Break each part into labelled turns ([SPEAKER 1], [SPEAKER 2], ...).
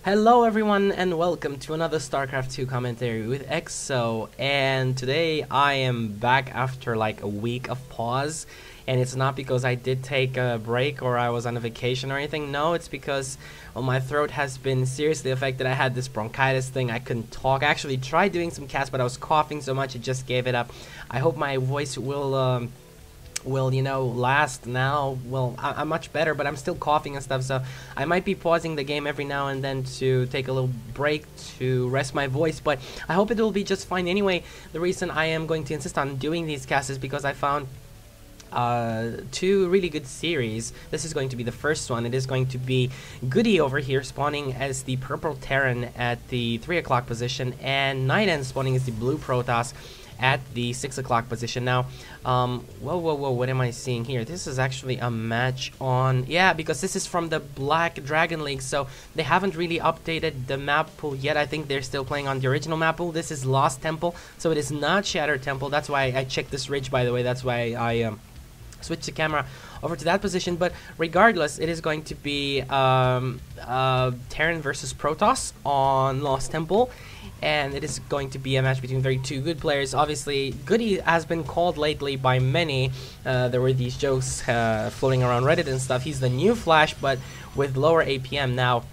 [SPEAKER 1] Hello everyone and welcome to another StarCraft 2 commentary with EXO, and today I am back after like a week of pause, and it's not because I did take a break or I was on a vacation or anything. No, it's because my throat has been seriously affected. I had this bronchitis thing, I couldn't talk. I actually tried doing some casts, but I was coughing so much I just gave it up. I hope my voice will last now. Well, I'm much better, but I'm still coughing and stuff, so I might be pausing the game every now and then to take a little break to rest my voice, but I hope it will be just fine. Anyway, the reason I am going to insist on doing these casts is because I found two really good series. This is going to be the first one. It is going to be Goody over here spawning as the purple Terran at the 3 o'clock position, and Nightend spawning as the blue Protoss at the 6 o'clock position. Now, whoa, what am I seeing here? This is actually a match on, yeah, because this is from the Black Dragon League, so they haven't really updated the map pool yet. I think they're still playing on the original map pool. This is Lost Temple, so it is not Shattered Temple. That's why I checked this ridge, by the way. That's why I switch the camera over to that position. But regardless, it is going to be Terran versus Protoss on Lost Temple, and it is going to be a match between very two good players. Obviously, Goody has been called lately by many. There were these jokes floating around Reddit and stuff. He's the new Flash, but with lower APM. Now,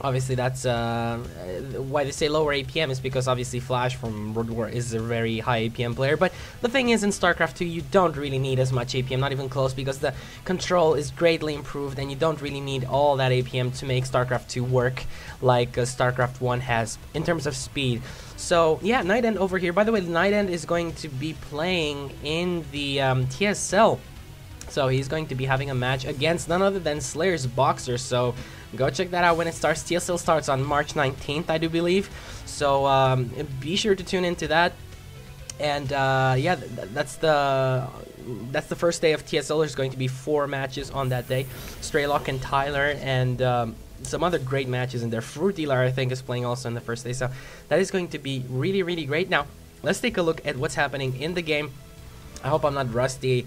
[SPEAKER 1] obviously, that's why they say lower APM is because obviously Flash from World War is a very high APM player. But the thing is, in StarCraft 2, you don't really need as much APM, not even close, because the control is greatly improved, and you don't really need all that APM to make StarCraft 2 work like StarCraft 1 has in terms of speed. So yeah, Nightend over here. By the way, Nightend is going to be playing in the TSL. So he's going to be having a match against none other than Slayer's Boxer. So go check that out when it starts. TSL starts on March 19th, I do believe. So be sure to tune into that. And yeah, that's the first day of TSL. There's going to be 4 matches on that day. Straylock and Tyler, and some other great matches in there. Fruit Dealer, I think, is playing also on the first day. So that is going to be really, really great. Now, let's take a look at what's happening in the game. I hope I'm not rusty.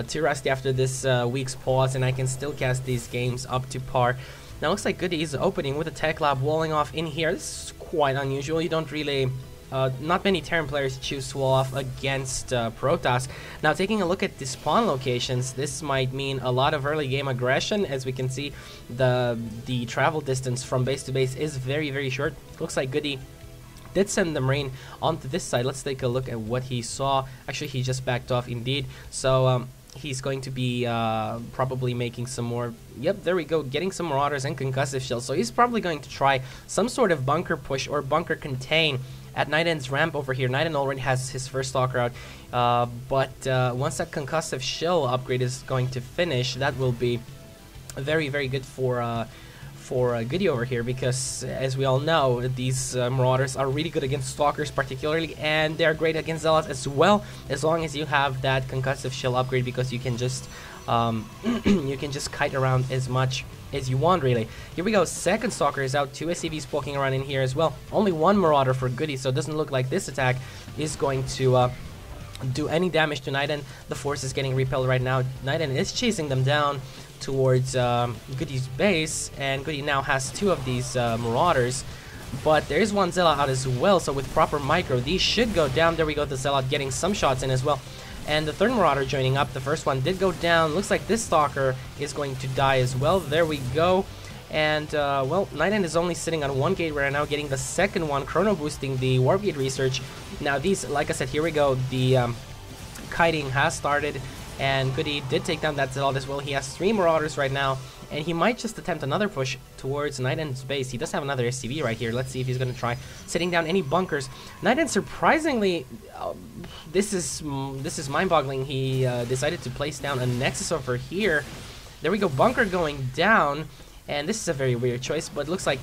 [SPEAKER 1] Too rusty after this week's pause, and I can still cast these games up to par. Now, looks like Goody is opening with a Tech Lab walling off in here. This is quite unusual. You don't really, not many Terran players choose to wall off against Protoss. Now, taking a look at the spawn locations, this might mean a lot of early game aggression. As we can see, the travel distance from base to base is very, very short. Looks like Goody did send the Marine onto this side. Let's take a look at what he saw. Actually, he just backed off indeed. So he's going to be probably making some more. Yep, there we go, getting some Marauders and concussive shells. So he's probably going to try some sort of bunker push or bunker contain at Nightend's ramp over here. Nightend already has his first stalker out, but once that concussive shell upgrade is going to finish, that will be very, very good for Goody over here, because as we all know, these Marauders are really good against Stalkers particularly, and they're great against Zealots as well, as long as you have that concussive shell upgrade, because you can just kite around as much as you want, really. Here we go, second Stalker is out, 2 SCVs poking around in here as well. Only 1 Marauder for Goody, so it doesn't look like this attack is going to do any damage to Nightend. The force is getting repelled right now. Nightend is chasing them down towards Goody's base, and Goody now has 2 of these Marauders, but there is 1 Zealot out as well, so with proper micro, these should go down. There we go, the Zealot getting some shots in as well, and the 3rd Marauder joining up. The first one did go down. Looks like this Stalker is going to die as well. There we go, and well, Nightend is only sitting on 1 gate right now, getting the second one, chrono boosting the Warp Gate research. Now these, like I said, here we go, the kiting has started, and Goody did take down that Zealot as well. He has 3 Marauders right now, and he might just attempt another push towards Nightend's base. He does have another SCV right here. Let's see if he's going to try sitting down any bunkers. Nightend, surprisingly, this is mind-boggling. He decided to place down a Nexus over here. There we go, bunker going down, and this is a very weird choice, but it looks like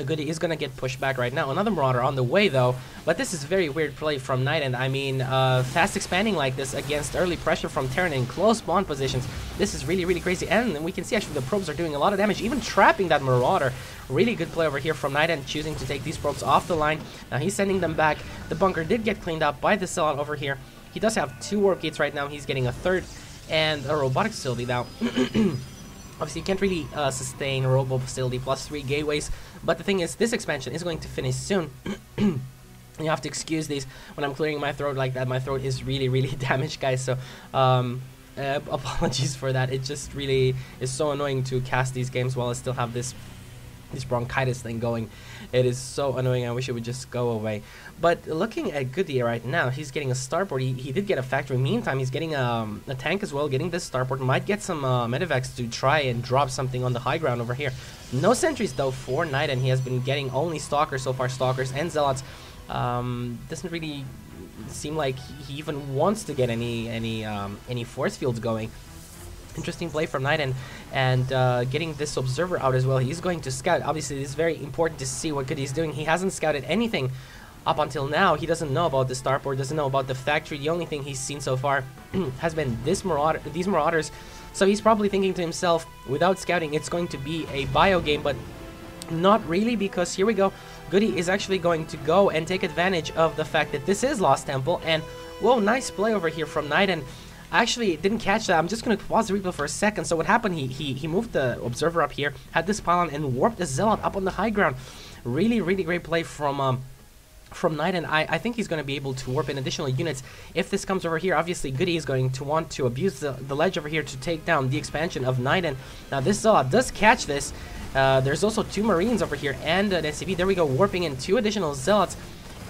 [SPEAKER 1] Goody is going to get pushed back right now. Another Marauder on the way, though. But this is very weird play from Nightend. I mean, fast expanding like this against early pressure from Terran in close spawn positions. This is really, really crazy. And we can see, actually, the probes are doing a lot of damage, even trapping that Marauder. Really good play over here from Nightend, choosing to take these probes off the line. Now he's sending them back. The bunker did get cleaned up by the Zealot over here. He does have 2 warp gates right now. He's getting a 3rd and a robotic facility now. Obviously, you can't really sustain Robo Facility plus 3 gateways, but the thing is, this expansion is going to finish soon. You have to excuse these when I'm clearing my throat like that. My throat is really, really damaged, guys, so apologies for that. It just really is so annoying to cast these games while I still have this bronchitis thing going. It is so annoying. I wish it would just go away. But looking at Goody right now, he's getting a starport. He did get a factory. Meantime, he's getting a tank as well, getting this starport. Might get some medevacs to try and drop something on the high ground over here. No sentries though for Nightend. He has been getting only stalkers so far, stalkers and zealots. Doesn't really seem like he even wants to get any force fields going. Interesting play from Nightend, and getting this observer out as well. He's going to scout. Obviously, it's very important to see what Goody's doing. He hasn't scouted anything up until now. He doesn't know about the starport, doesn't know about the factory. The only thing he's seen so far has been these marauders. So he's probably thinking to himself, without scouting, it's going to be a bio game, but not really, because here we go. Goody is actually going to go and take advantage of the fact that this is Lost Temple, and whoa, nice play over here from Nightend. I actually didn't catch that. I'm just going to pause the replay for a second. So what happened, he moved the observer up here, had this pylon, and warped the zealot up on the high ground. Really, really great play from Nightend. I think he's going to be able to warp in additional units. If this comes over here, obviously Goody is going to want to abuse the ledge over here to take down the expansion of Nightend. Now this zealot does catch this. There's also 2 marines over here and an SCV. There we go, warping in 2 additional zealots.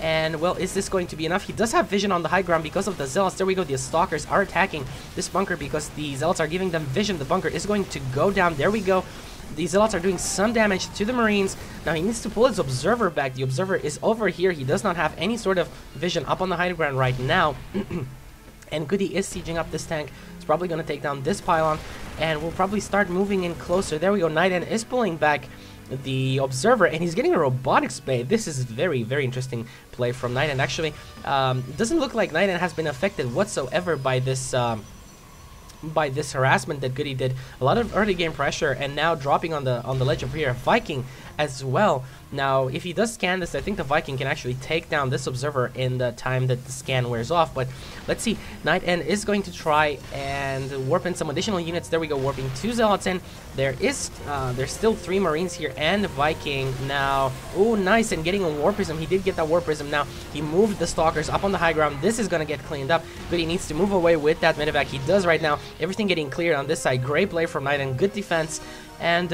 [SPEAKER 1] And, well, is this going to be enough? He does have vision on the high ground because of the zealots. There we go. The stalkers are attacking this bunker because the zealots are giving them vision. The bunker is going to go down. There we go. The zealots are doing some damage to the marines. Now he needs to pull his observer back. The observer is over here. He does not have any sort of vision up on the high ground right now. And Goody is sieging up this tank. It's probably going to take down this pylon. And we'll probably start moving in closer. There we go. Nightend is pulling back the observer, and he's getting a robotics play. This is very, very interesting play from Nightend. Actually, doesn't look like Nightend has been affected whatsoever by this harassment that Goody did. A lot of early game pressure, and now dropping on the ledge over here. Viking as well. Now, if he does scan this, I think the Viking can actually take down this observer in the time that the scan wears off. But let's see. Nightend is going to try and warp in some additional units. There we go, warping 2 zealots in. There's still 3 marines here and a Viking. Now, oh, nice, and getting a war prism. He did get that war prism. Now, he moved the stalkers up on the high ground. This is going to get cleaned up, but he needs to move away with that medevac. He does right now. Everything getting cleared on this side. Great play from Nightend. Good defense. And,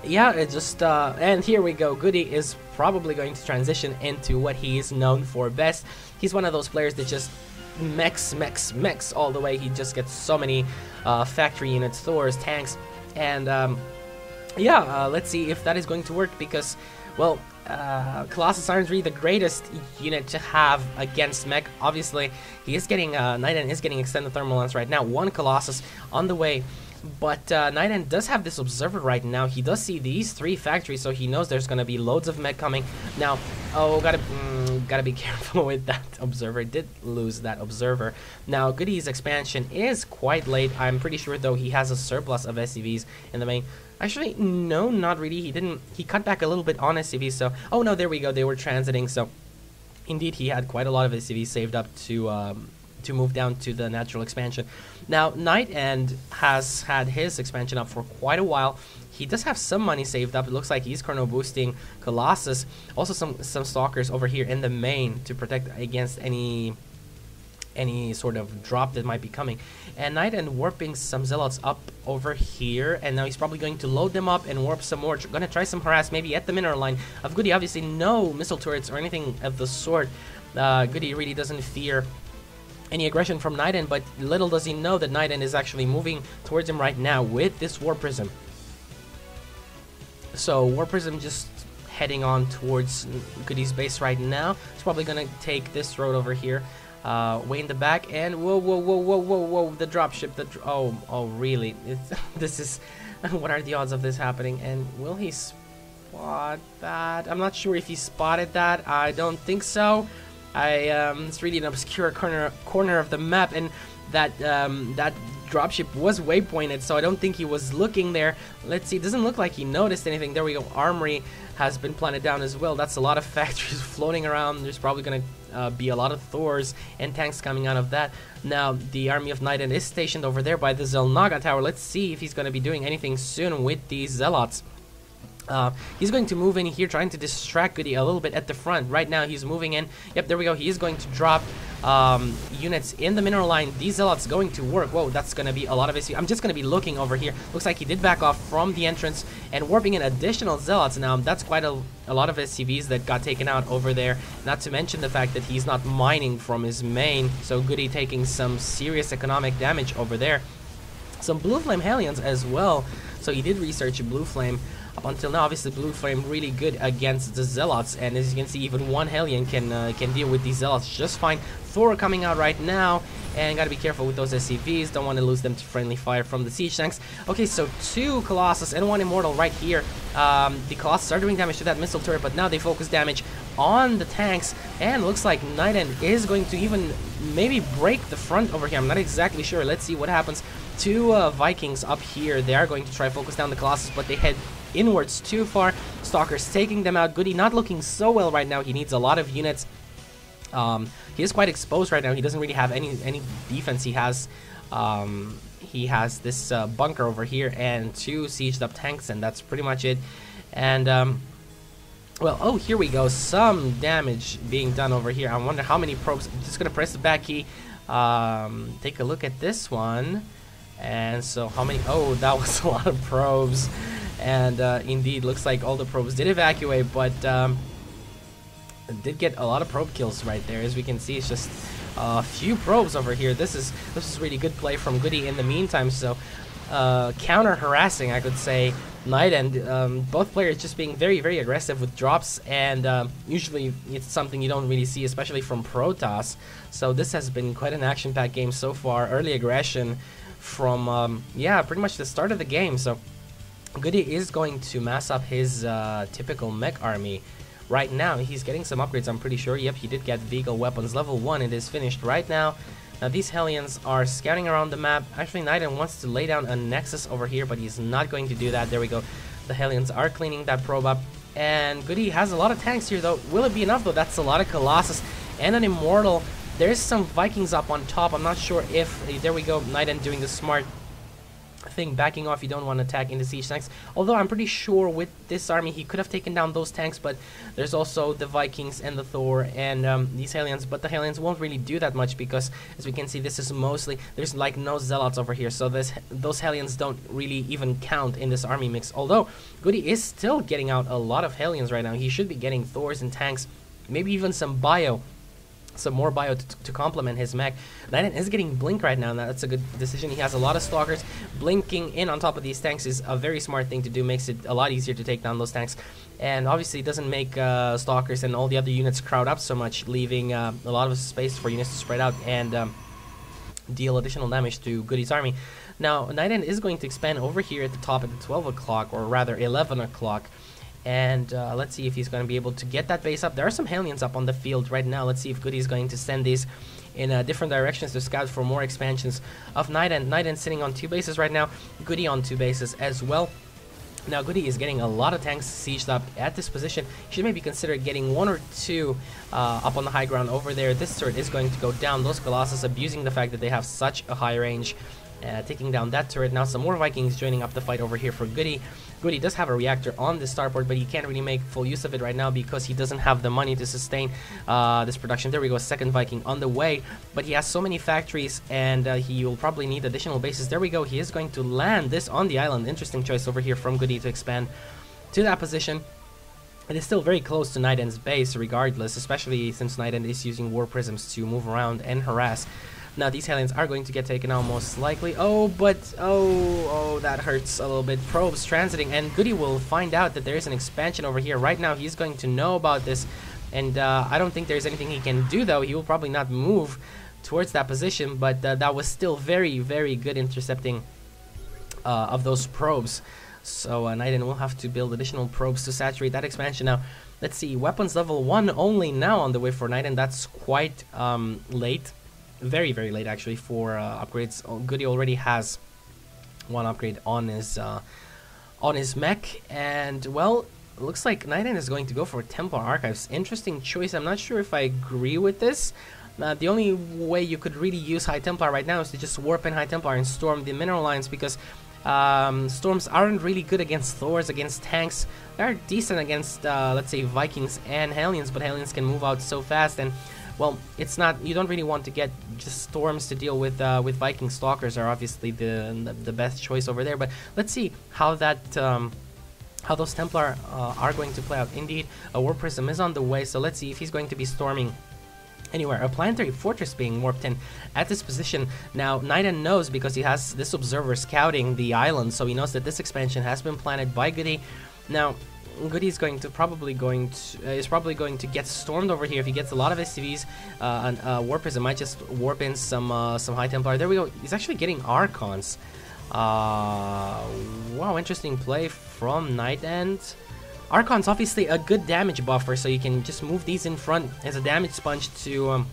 [SPEAKER 1] yeah, it just, and here we go. Goody is probably going to transition into what he is known for best. He's one of those players that just mechs all the way. He just gets so many factory units, Thors, tanks, and yeah, let's see if that is going to work, because, well, Colossus aren't really the greatest unit to have against mech. Obviously, he is getting, Nightend is getting extended thermal lance right now. 1 Colossus on the way. But Nightend does have this observer right now. He does see these 3 factories, so he knows there's gonna be loads of mech coming. Now, oh, gotta be careful with that observer. Did lose that observer. Now, Goody's expansion is quite late. I'm pretty sure though he has a surplus of SCVs in the main. Actually, no, not really. He cut back a little bit on SCVs. So, oh no, there we go. They were transiting. So, indeed, he had quite a lot of SCVs saved up to move down to the natural expansion. Now, Nightend has had his expansion up for quite a while. He does have some money saved up. It looks like he's chrono boosting Colossus. Also some stalkers over here in the main to protect against any sort of drop that might be coming. And Nightend warping some zealots up over here, and now he's probably going to load them up and warp some more. Gonna try some harass maybe at the mineral line of Goody. Obviously no missile turrets or anything of the sort. Goody really doesn't fear any aggression from Nightend, but little does he know that Nightend is actually moving towards him right now with this War Prism. So War Prism just heading on towards Goody's base right now. He's probably gonna take this road over here, way in the back, and whoa, the dropship, oh really? This is, what are the odds of this happening? And will he spot that? I'm not sure if he spotted that. I don't think so. It's really an obscure corner of the map, and that dropship was waypointed, so I don't think he was looking there. Let's see, it doesn't look like he noticed anything. There we go, armory has been planted down as well. That's a lot of factories floating around. There's probably gonna be a lot of Thors and tanks coming out of that. Now the army of Nightend is stationed over there by the Zelnaga tower. Let's see if he's gonna be doing anything soon with these zealots. He's going to move in here, trying to distract Goody a little bit at the front. Right now he's moving in. Yep, there we go. He is going to drop units in the mineral line. These zealots going to work. Whoa, that's going to be a lot of SCVs. I'm just going to be looking over here. Looks like he did back off from the entrance and warping in additional zealots. Now that's quite a lot of SCVs that got taken out over there. Not to mention the fact that he's not mining from his main. So Goody taking some serious economic damage over there. Some Blue Flame Hellions as well. So he did research Blue Flame. Up until now, obviously, Blue Flame really good against the Zealots, and as you can see, even one Hellion can deal with these Zealots just fine. Thor coming out right now, and gotta be careful with those SCVs. Don't want to lose them to friendly fire from the siege tanks. Okay, so 2 Colossus and 1 Immortal right here. The Colossus are doing damage to that missile turret, but now they focus damage on the tanks, and looks like Nightend is going to even maybe break the front over here. I'm not exactly sure. Let's see what happens. 2 Vikings up here. They are going to try to focus down the Colossus, but they head inwards too far. Stalkers taking them out. Goody not looking so well right now. He needs a lot of units. He is quite exposed right now. He doesn't really have any defense. He has this bunker over here and 2 sieged up tanks, and that's pretty much it. And well, oh, here we go. Some damage being done over here. I wonder how many probes. I'm just gonna press the back key. Take a look at this one. And so how many? Oh, that was a lot of probes. And indeed, looks like all the probes did evacuate, but did get a lot of probe kills right there. As we can see, it's just a few probes over here. This is really good play from Goody in the meantime. So counter harassing, I could say, Nightend. Both players just being very, very aggressive with drops, and usually it's something you don't really see, especially from Protoss. So this has been quite an action-packed game so far. Early aggression from yeah, pretty much the start of the game. So Goody is going to mass up his typical mech army. Right now, he's getting some upgrades, I'm pretty sure. Yep, he did get vehicle weapons. Level 1, it is finished right now. Now, these Hellions are scouting around the map. Actually, Nightend wants to lay down a Nexus over here, but he's not going to do that. There we go. The Hellions are cleaning that probe up. And Goody has a lot of tanks here, though. Will it be enough, though? That's a lot of Colossus and an Immortal. There's some Vikings up on top. I'm not sure if... There we go. Nightend doing the smart thing, backing off. You don't want to attack into siege tanks, although I'm pretty sure with this army he could have taken down those tanks, but there's also the Vikings and the Thor and these Hellions, but the Hellions won't really do that much because, as we can see, this is mostly, there's like no Zealots over here, so those Hellions don't really even count in this army mix. Although Goody is still getting out a lot of Hellions right now. He should be getting Thors and tanks, maybe even some more bio to complement his mech. Nightend is getting Blink right now, and that's a good decision. He has a lot of Stalkers. Blinking in on top of these tanks is a very smart thing to do, makes it a lot easier to take down those tanks. And obviously it doesn't make Stalkers and all the other units crowd up so much, leaving a lot of space for units to spread out and deal additional damage to Goody's army. Now, Nightend is going to expand over here at the top at the 12 o'clock, or rather 11 o'clock. And let's see if he's going to be able to get that base up. There are some Hellions up on the field right now. Let's see if Goody is going to send these in different directions to scout for more expansions of Nightend. Nightend sitting on 2 bases right now. Goody on 2 bases as well. Now Goody is getting a lot of tanks sieged up at this position. He should maybe consider getting 1 or 2 up on the high ground over there. This turret is going to go down. Those Colossus abusing the fact that they have such a high range. Taking down that turret. Now some more Vikings joining up the fight over here for Goody. Goody does have a reactor on the starport, but he can't really make full use of it right now because he doesn't have the money to sustain this production. There we go, second Viking on the way, but he has so many factories, and he will probably need additional bases. There we go, he is going to land this on the island. Interesting choice over here from Goody to expand to that position. It is still very close to Nightend's base regardless, especially since Nightend is using war prisms to move around and harass. Now these Hellions are going to get taken out most likely. Oh, but oh, that hurts a little bit. Probes transiting, and Goody will find out that there is an expansion over here. Right now he's going to know about this, and I don't think there's anything he can do, though. He will probably not move towards that position, but that was still very, very good intercepting of those probes. So Nightend will have to build additional probes to saturate that expansion. Now, let's see, weapons level 1 only now on the way for Nightend. That's quite late. very late actually for upgrades. Goody already has one upgrade on his mech, and well, looks like Nightend is going to go for Templar Archives. Interesting choice. I'm not sure if I agree with this. The only way you could really use High Templar right now is to just warp in High Templar and storm the mineral lines, because storms aren't really good against Thors, against tanks. They're decent against, let's say, Vikings and Hellions, but Hellions can move out so fast, and well, it's not. You don't really want to get just storms to deal with. Viking Stalkers are obviously the best choice over there. But let's see how that. How those Templar are going to play out. Indeed, a War Prism is on the way, so let's see if he's going to be storming anywhere. A planetary fortress being warped in at this position. Now, Nightend knows, because he has this observer scouting the island, so he knows that this expansion has been planted by Goody. Now, Goody is probably going to get stormed over here. If he gets a lot of SCVs, War Prism might just warp in some High Templar. There we go. He's actually getting Archons. Wow, interesting play from Nightend. Archon's obviously a good damage buffer, so you can just move these in front as a damage sponge to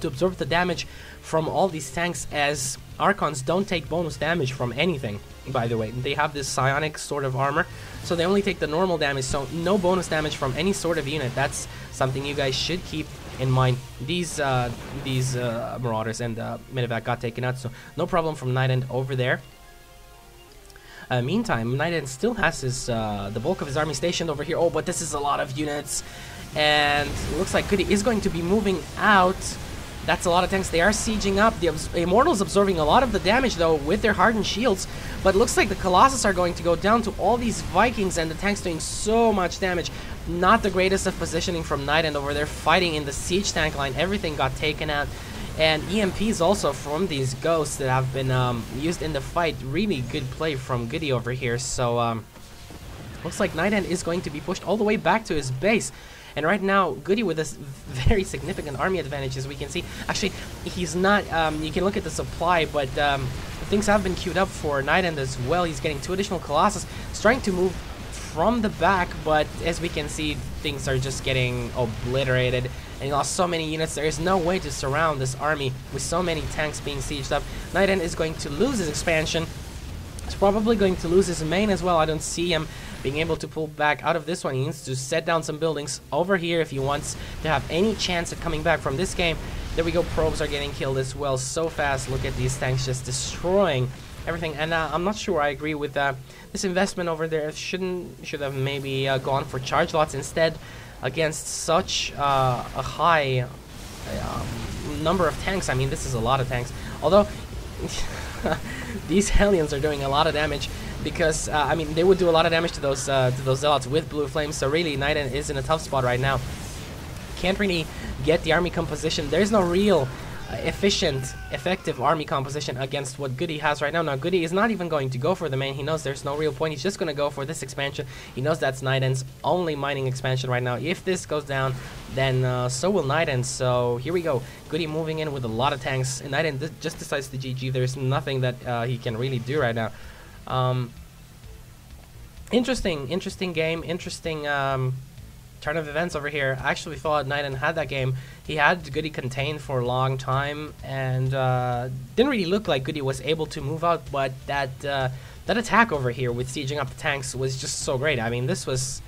[SPEAKER 1] absorb the damage from all these tanks, as Archons don't take bonus damage from anything, by the way. They have this psionic sort of armor, so they only take the normal damage, so no bonus damage from any sort of unit. That's something you guys should keep in mind. These Marauders and Medivac got taken out, so no problem from Nightend over there. Meantime, Nightend still has his the bulk of his army stationed over here. Oh, but this is a lot of units, and it looks like Goody is going to be moving out. That's a lot of tanks. They are sieging up. The Immortals absorbing a lot of the damage, though, with their hardened shields. But it looks like the Colossus are going to go down to all these Vikings, and the tanks doing so much damage. Not the greatest of positioning from Nightend over there, fighting in the siege tank line. Everything got taken out. And EMPs also from these ghosts that have been used in the fight. Really good play from Goody over here. So, looks like Nightend is going to be pushed all the way back to his base. And right now, Goody with this very significant army advantage, as we can see. Actually, he's not, you can look at the supply, but things have been queued up for Nightend as well. He's getting 2 additional Colossus. He's trying to move from the back, but as we can see, things are just getting obliterated. And he lost so many units. There is no way to surround this army with so many tanks being sieged up. Nightend is going to lose his expansion. He's probably going to lose his main as well. I don't see him being able to pull back out of this one. He needs to set down some buildings over here if he wants to have any chance of coming back from this game. There we go. Probes are getting killed as well so fast. Look at these tanks just destroying everything. And I'm not sure I agree with this investment over there. Should have maybe gone for charge lots instead against such a high number of tanks. I mean, this is a lot of tanks. Although these Hellions are doing a lot of damage, because I mean, they would do a lot of damage to those Zealots with blue flames. So really, Nightend is in a tough spot right now. Can't really get the army composition. There's no real efficient, effective army composition against what Goody has right now. Now, Goody is not even going to go for the main. He knows there's no real point. He's just going to go for this expansion. He knows that's Nightend's only mining expansion right now. If this goes down, then so will Nightend. So here we go. Goody moving in with a lot of tanks, and Nightend just decides to GG. There's nothing that he can really do right now. Interesting game. Interesting turn of events over here. I actually thought Nightend had that game. He had Goody contained for a long time, and didn't really look like Goody was able to move out, but that attack over here with sieging up the tanks was just so great. I mean, this was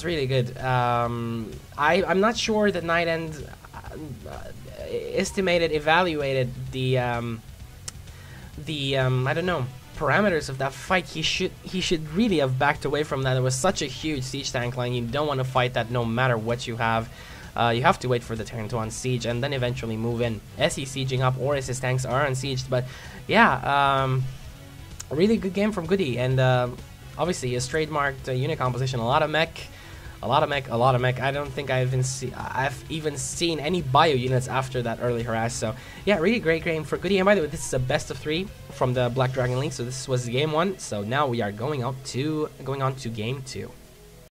[SPEAKER 1] really good. I'm not sure that Nightend evaluated the I don't know, parameters of that fight. He should really have backed away from that. It was such a huge siege tank line. You don't want to fight that no matter what you have. You have to wait for the turn to unsiege and then eventually move in as he's sieging up or as his tanks are unsieged. But yeah, a really good game from Goody, and obviously his trademarked unit composition. A lot of mech. I don't think I've even seen any bio units after that early harass. So yeah, really great game for Goody. And by the way, this is a best of 3 from the Black Dragon League. So this was game 1. So now we are going on to game 2.